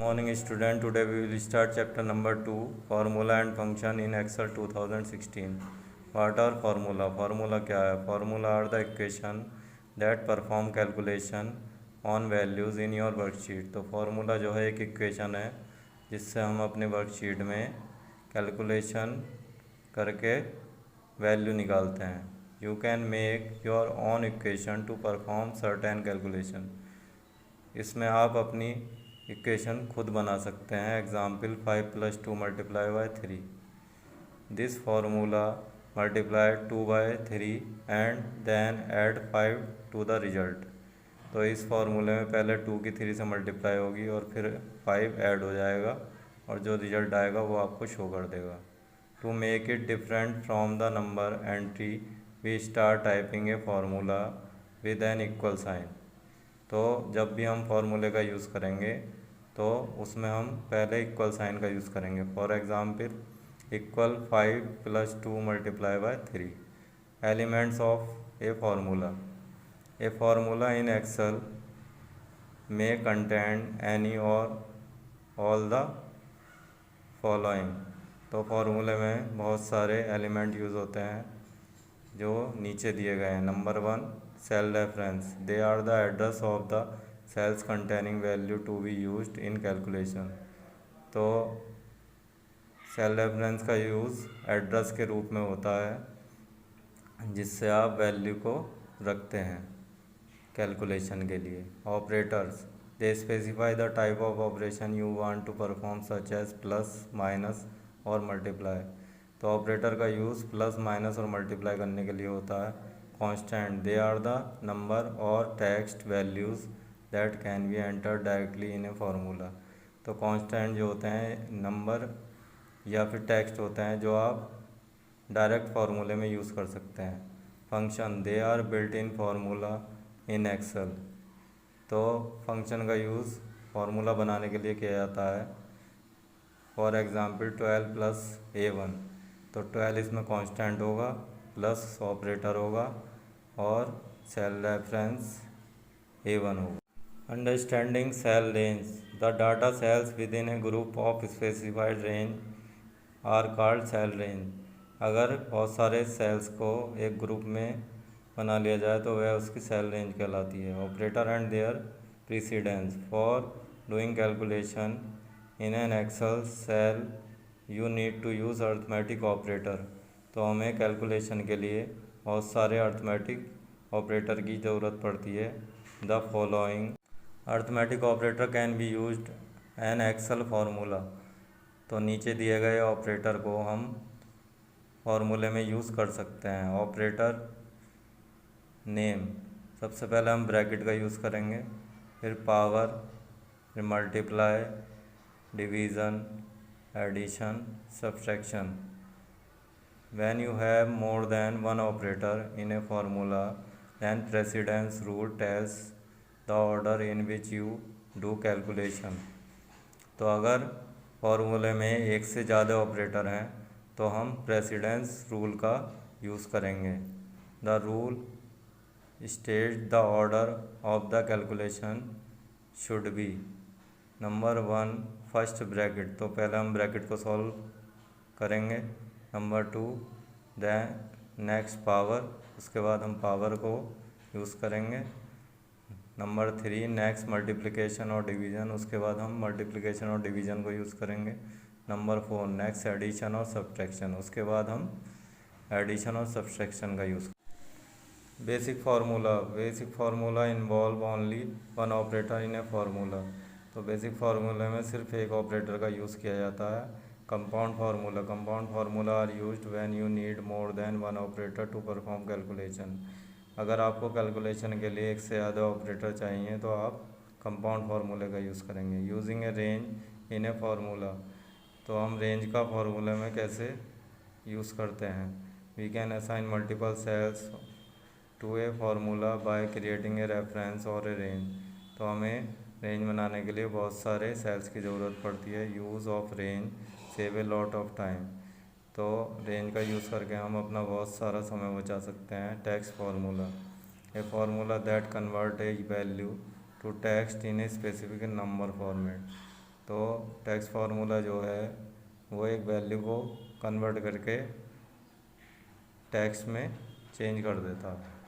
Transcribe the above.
Morning student, today we will start chapter number 2, formula and function in Excel 2016. What are formula? Formula क्या है? Formula are the equation that perform calculation on values in your worksheet. तो formula जो है एक equation है जिससे हम अपने worksheet में calculation करके value निकालते हैं. You can make your own equation to perform certain calculation. इसमें आप अपनी इक्वेशन खुद बना सकते हैं. Example 5 + 2 × 3. This formula multiply 2/3 and then add 5 to the result. तो इस फार्मूले में पहले 2 की 3 से मल्टीप्लाई होगी और फिर 5 ऐड हो जाएगा और जो रिजल्ट आएगा वो आपको शो कर देगा. To make it different from the number entry we start typing a formula with an equal sign. तो जब भी हम फार्मूले का यूज़ करेंगे तो उसमें हम पहले इक्वल साइन का यूज़ करेंगे. For example equal 5 + 2 × 3. Elements of a formula. A formula in Excel में कंटेन एनी और ऑल द फॉलोइंग. तो फार्मूले में बहुत सारे एलिमेंट यूज़ होते हैं जो नीचे दिए गए हैं. Number 1 cell reference. They are the address of the cells containing value to be used in calculation. तो सेल रेफरेंस का यूज़ एड्रेस के रूप में होता है जिससे आप वैल्यू को रखते हैं कैलकुलेशन के लिए. Operators. They specify the type of operation you want to perform such as plus, minus और मल्टीप्लाई. तो ऑपरेटर का यूज़ प्लस, माइनस और मल्टीप्लाई करने के लिए होता है. Constant. They are the number और text values that can be enter directly in a formula. तो कांस्टेंट जो होते हैं नंबर या फिर टेक्स्ट होते हैं जो आप डायरेक्ट फार्मूले में यूज़ कर सकते हैं. Function. They are built in formula in Excel. तो फंक्शन का यूज़ फार्मूला बनाने के लिए किया जाता है. For example 12 + A1. तो 12 इसमें कांस्टेंट होगा, प्लस ऑपरेटर होगा और सेल रेफरेंस A1 होगा. Understanding cell range. The data cells within a group of specified range are called cell range. अगर बहुत सारे सेल्स को एक ग्रुप में बना लिया जाए तो वह उसकी सेल रेंज कहलाती है. Operator and their precedence. For doing calculation in an Excel cell you need to use arithmetic operator. तो हमें कैलकुलेशन के लिए बहुत सारे अर्थमेटिक ऑपरेटर की ज़रूरत पड़ती है. The following arithmetic operator can be used an Excel formula. तो नीचे दिए गए ऑपरेटर को हम फार्मूले में यूज़ कर सकते हैं. Operator name. सबसे पहले हम ब्रैकेट का यूज़ करेंगे, फिर पावर, फिर multiply, division, addition, subtraction. When you have more than one operator in a formula, then precedence rule tells the order in which you do calculation. तो अगर फार्मूले में एक से ज़्यादा ऑपरेटर हैं तो हम प्रेसिडेंस रूल का यूज़ करेंगे. The rule state the order of the calculation should be. Number 1 first bracket. तो पहले हम ब्रैकेट को सॉल्व करेंगे. Number 2 then next power. उसके बाद हम पावर को यूज़ करेंगे. नंबर 3 नेक्स्ट मल्टीप्लिकेशन और डिवीज़न. उसके बाद हम मल्टीप्लिकेशन और डिवीज़न को यूज़ करेंगे. नंबर 4 नेक्स्ट एडिशन और सब्सट्रैक्शन. उसके बाद हम एडिशन और सब्सट्रैक्शन का use. Basic formula. Basic formula involve only one operator in a formula. तो बेसिक फार्मूले में सिर्फ एक ऑपरेटर का यूज़ किया जाता है. Compound formula. Compound formula are used when you need more than one operator to perform calculation. अगर आपको कैलकुलेशन के लिए एक से ज़्यादा ऑपरेटर चाहिए तो आप कंपाउंड फार्मूले का यूज़ करेंगे. Using A range in a formula. तो हम रेंज का फार्मूले में कैसे यूज़ करते हैं. We can assign multiple cells to a formula by creating a reference और ए रेंज. तो हमें रेंज बनाने के लिए बहुत सारे सेल्स की ज़रूरत पड़ती है. Use of range save a lot of time. तो रेंज का यूज़ करके हम अपना बहुत सारा समय बचा सकते हैं. Text formula. A formula that convert a value to text in a specific number format. तो टैक्स फार्मूला जो है वो एक वैल्यू को कन्वर्ट करके टैक्स में चेंज कर देता है।